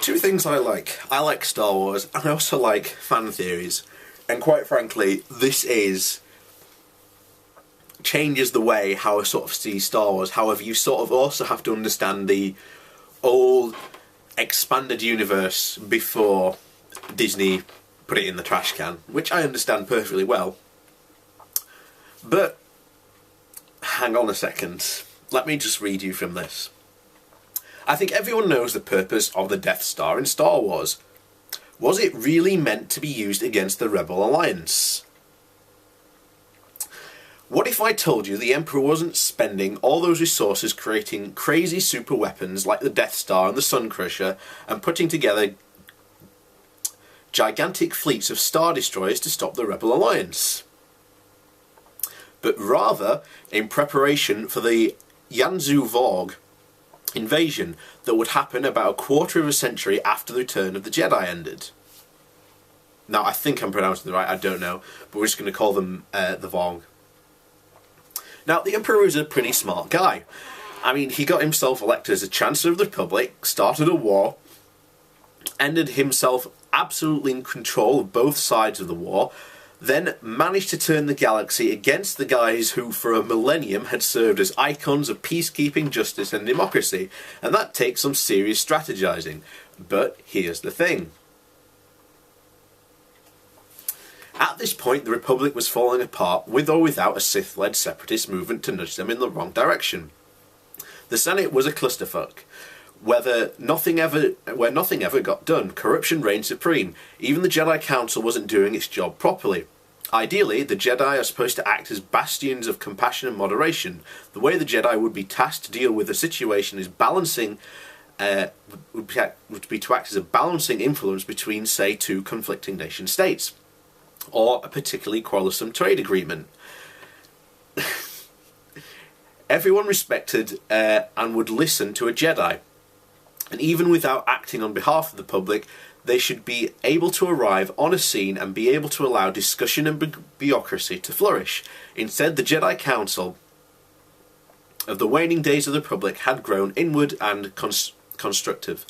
Two things I like. I like Star Wars, and I also like fan theories. And quite frankly, this changes the way how I sort of see Star Wars. However, you sort of also have to understand the old expanded universe before Disney put it in the trash can, which I understand perfectly well. But hang on a second. Let me just read you from this. I think everyone knows the purpose of the Death Star in Star Wars. Was it really meant to be used against the Rebel Alliance? What if I told you the Emperor wasn't spending all those resources creating crazy super weapons like the Death Star and the Sun Crusher and putting together gigantic fleets of Star Destroyers to stop the Rebel Alliance? But rather in preparation for the Yanzu Vorg invasion that would happen about a quarter of a century after the Return of the Jedi ended. Now, I think I'm pronouncing it right, I don't know, but we're just going to call them the Vorg. Now, the Emperor is a pretty smart guy. I mean, he got himself elected as a Chancellor of the Republic, started a war, ended himself absolutely in control of both sides of the war, then managed to turn the galaxy against the guys who for a millennium had served as icons of peacekeeping, justice and democracy, and that takes some serious strategizing. But here's the thing. At this point, the Republic was falling apart, with or without a Sith-led separatist movement to nudge them in the wrong direction. The Senate was a clusterfuck. Where nothing ever got done, corruption reigned supreme. Even the Jedi Council wasn't doing its job properly. Ideally, the Jedi are supposed to act as bastions of compassion and moderation. The way the Jedi would be tasked to deal with the situation is would be to act as a balancing influence between, say, two conflicting nation states, or a particularly quarrelsome trade agreement. Everyone respected and would listen to a Jedi. And even without acting on behalf of the public, they should be able to arrive on a scene and be able to allow discussion and bureaucracy to flourish. Instead, the Jedi Council of the waning days of the Republic had grown inward and constructive,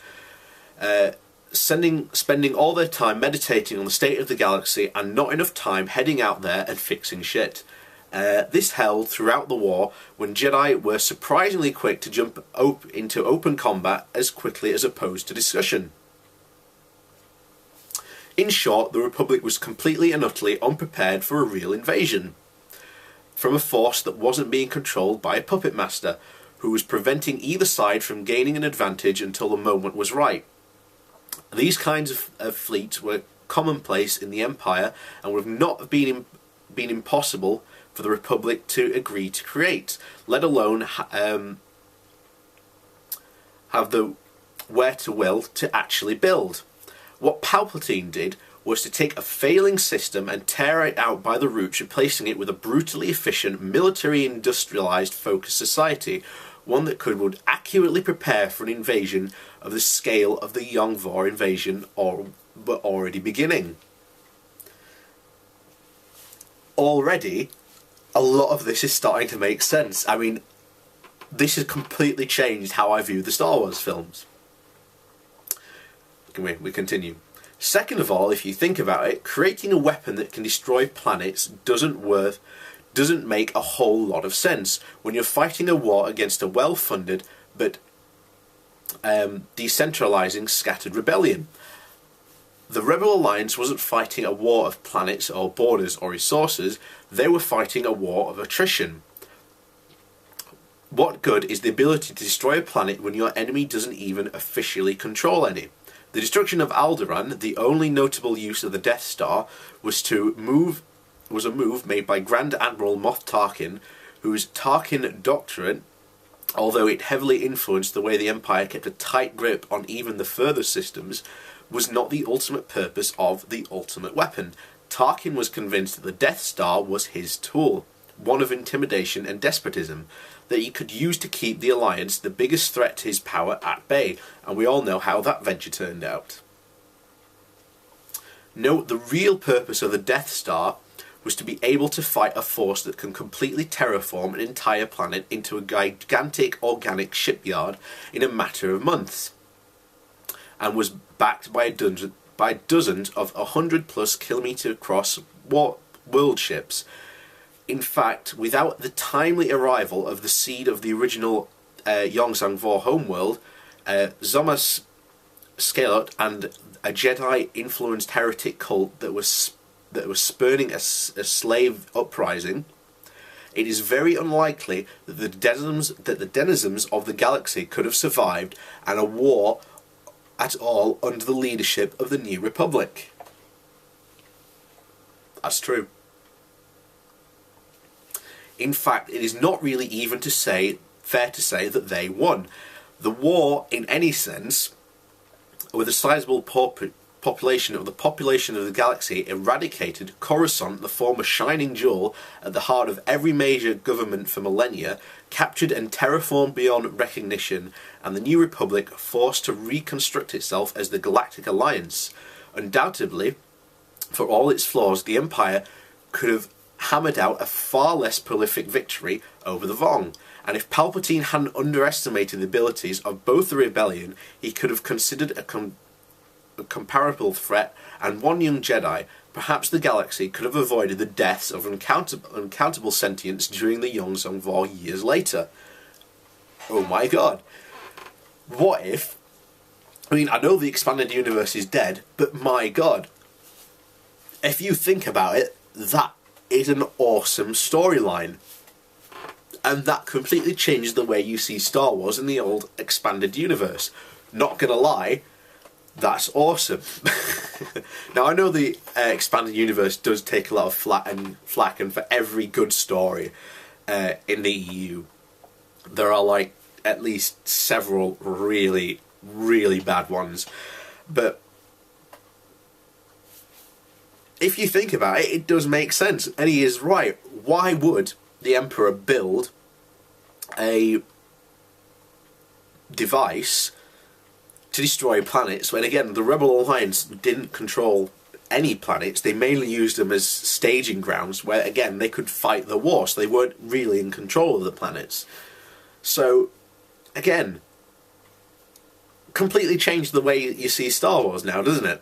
spending all their time meditating on the state of the galaxy and not enough time heading out there and fixing shit. This held throughout the war, when Jedi were surprisingly quick to jump into open combat as quickly as opposed to discussion. In short, the Republic was completely and utterly unprepared for a real invasion from a force that wasn't being controlled by a puppet master, who was preventing either side from gaining an advantage until the moment was right. These kinds of fleets were commonplace in the Empire and would have not been impossible for the Republic to agree to create, let alone have the wherewithal to actually build. What Palpatine did was to take a failing system and tear it out by the roots, replacing it with a brutally efficient, military-industrialized focused society, one that would accurately prepare for an invasion of the scale of the Yonvor invasion already beginning. Already, a lot of this is starting to make sense. I mean, this has completely changed how I view the Star Wars films. We continue. Second of all, if you think about it, creating a weapon that can destroy planets doesn't make a whole lot of sense when you're fighting a war against a well-funded but decentralizing scattered rebellion. The Rebel Alliance wasn't fighting a war of planets or borders or resources, they were fighting a war of attrition. What good is the ability to destroy a planet when your enemy doesn't even officially control any? The destruction of Alderaan, the only notable use of the Death Star, was a move made by Grand Admiral Moff Tarkin, whose Tarkin doctrine, although it heavily influenced the way the Empire kept a tight grip on even the further systems, was not the ultimate purpose of the ultimate weapon. Tarkin was convinced that the Death Star was his tool, one of intimidation and despotism, that he could use to keep the Alliance, the biggest threat to his power, at bay, and we all know how that venture turned out. No, the real purpose of the Death Star was to be able to fight a force that can completely terraform an entire planet into a gigantic organic shipyard in a matter of months. and was backed by dozens of 100+ kilometre cross world ships. In fact, without the timely arrival of the seed of the original Yongzheng-Vor homeworld, Zomas Scalot and a Jedi-influenced heretic cult that was spurning a slave uprising, it is very unlikely that the denizens of the galaxy could have survived and a war at all under the leadership of the New Republic. That's true. In fact, it is not really even fair to say that they won. The war, in any sense, with a sizable population of the galaxy, eradicated Coruscant, the former shining jewel at the heart of every major government for millennia, captured and terraformed beyond recognition, and the New Republic forced to reconstruct itself as the Galactic Alliance. Undoubtedly, for all its flaws, the Empire could have hammered out a far less prolific victory over the Vong, and if Palpatine hadn't underestimated the abilities of both the rebellion, he could have considered a comparable threat, and one young Jedi, perhaps the galaxy could have avoided the deaths of uncountable sentients during the Yongzheng-Vor years later. Oh my god. What if... I mean, I know the expanded universe is dead, but my god. If you think about it, that is an awesome storyline. And that completely changes the way you see Star Wars in the old expanded universe. Not gonna lie, that's awesome. Now, I know the expanded universe does take a lot of flack, and for every good story in the EU, there are like at least several really, really bad ones. But if you think about it, it does make sense, and he is right. Why would the Emperor build a device to destroy planets when, again, the Rebel Alliance didn't control any planets? They mainly used them as staging grounds where, again, they could fight the war, so they weren't really in control of the planets. So, again, completely changed the way you see Star Wars now, doesn't it?